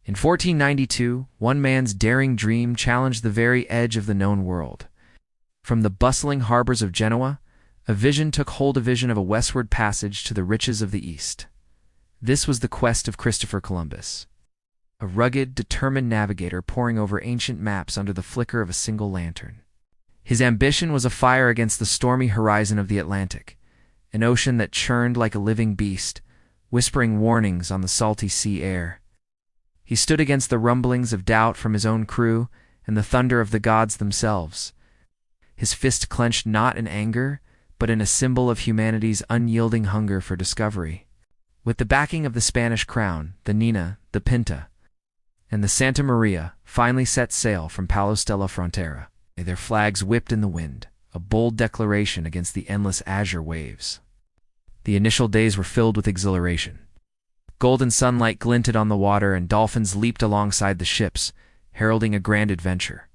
In 1492, one man's daring dream challenged the very edge of the known world. From the bustling harbors of Genoa, a vision took hold of a westward passage to the riches of the East. This was the quest of Christopher Columbus, a rugged, determined navigator poring over ancient maps under the flicker of a single lantern. His ambition was afire against the stormy horizon of the Atlantic, an ocean that churned like a living beast, whispering warnings on the salty sea air. He stood against the rumblings of doubt from his own crew and the thunder of the gods themselves, his fist clenched not in anger, but in a symbol of humanity's unyielding hunger for discovery. With the backing of the Spanish crown, the Nina, the Pinta, and the Santa Maria finally set sail from Palos de la Frontera, their flags whipped in the wind, a bold declaration against the endless azure waves. The initial days were filled with exhilaration. Golden sunlight glinted on the water and dolphins leaped alongside the ships, heralding a grand adventure.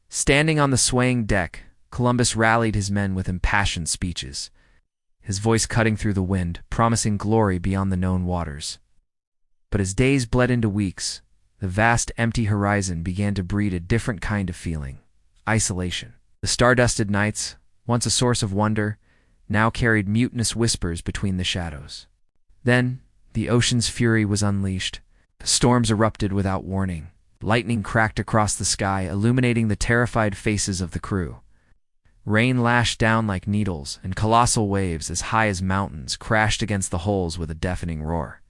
Standing on the swaying deck, Columbus rallied his men with impassioned speeches, his voice cutting through the wind, promising glory beyond the known waters. But as days bled into weeks, the vast empty horizon began to breed a different kind of feeling: isolation. The star-dusted nights, once a source of wonder, now carried mutinous whispers between the shadows. Then, the ocean's fury was unleashed. Storms erupted without warning. Lightning cracked across the sky, illuminating the terrified faces of the crew. Rain lashed down like needles, and colossal waves as high as mountains crashed against the hulls with a deafening roar.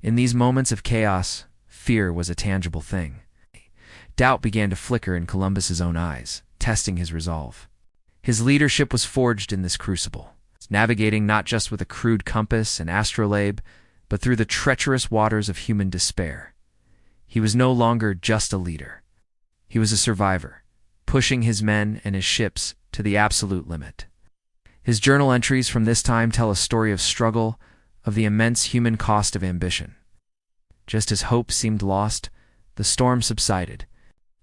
In these moments of chaos, fear was a tangible thing. Doubt began to flicker in Columbus's own eyes, testing his resolve. His leadership was forged in this crucible, navigating not just with a crude compass and astrolabe, but through the treacherous waters of human despair. He was no longer just a leader. He was a survivor, pushing his men and his ships to the absolute limit. His journal entries from this time tell a story of struggle, of the immense human cost of ambition. Just as hope seemed lost, the storm subsided.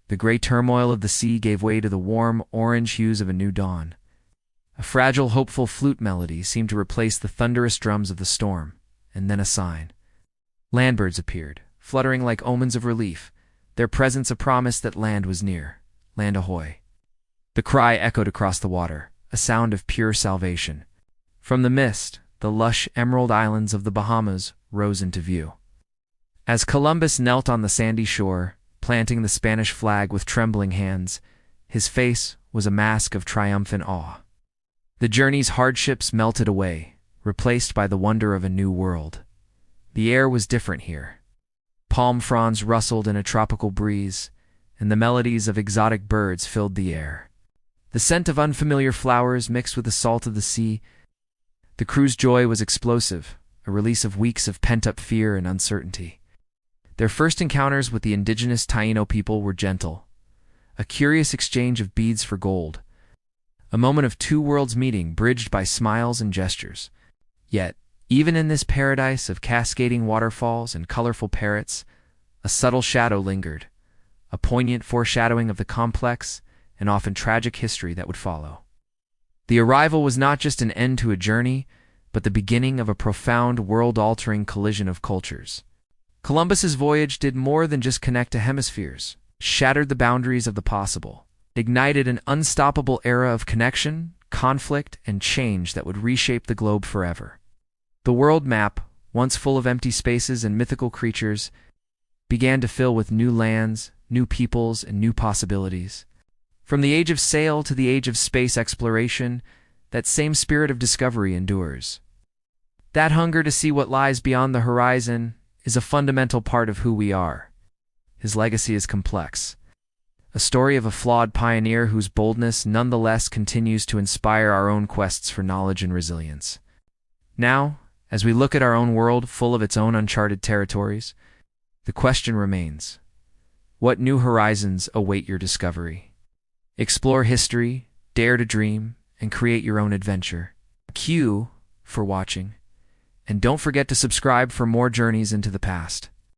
The gray turmoil of the sea gave way to the warm, orange hues of a new dawn. A fragile, hopeful flute melody seemed to replace the thunderous drums of the storm, and then a sign. Landbirds appeared, fluttering like omens of relief, their presence a promise that land was near. Land ahoy! The cry echoed across the water, a sound of pure salvation. From the mist, the lush emerald islands of the Bahamas rose into view. As Columbus knelt on the sandy shore, planting the Spanish flag with trembling hands, his face was a mask of triumphant awe. The journey's hardships melted away, replaced by the wonder of a new world. The air was different here. Palm fronds rustled in a tropical breeze, and the melodies of exotic birds filled the air. The scent of unfamiliar flowers mixed with the salt of the sea. The crew's joy was explosive, a release of weeks of pent-up fear and uncertainty. Their first encounters with the indigenous Taino people were gentle, a curious exchange of beads for gold, a moment of two worlds meeting bridged by smiles and gestures. Yet, even in this paradise of cascading waterfalls and colorful parrots, a subtle shadow lingered, a poignant foreshadowing of the complex and often tragic history that would follow. The arrival was not just an end to a journey, but the beginning of a profound, world-altering collision of cultures. Columbus's voyage did more than just connect to hemispheres, shattered the boundaries of the possible, ignited an unstoppable era of connection, conflict, and change that would reshape the globe forever. The world map, once full of empty spaces and mythical creatures, began to fill with new lands, new peoples, and new possibilities. From the age of sail to the age of space exploration, that same spirit of discovery endures. That hunger to see what lies beyond the horizon is a fundamental part of who we are. His legacy is complex. A story of a flawed pioneer whose boldness nonetheless continues to inspire our own quests for knowledge and resilience. Now, as we look at our own world full of its own uncharted territories, the question remains: what new horizons await your discovery? Explore history, dare to dream, and create your own adventure. Thank you for watching, and don't forget to subscribe for more journeys into the past.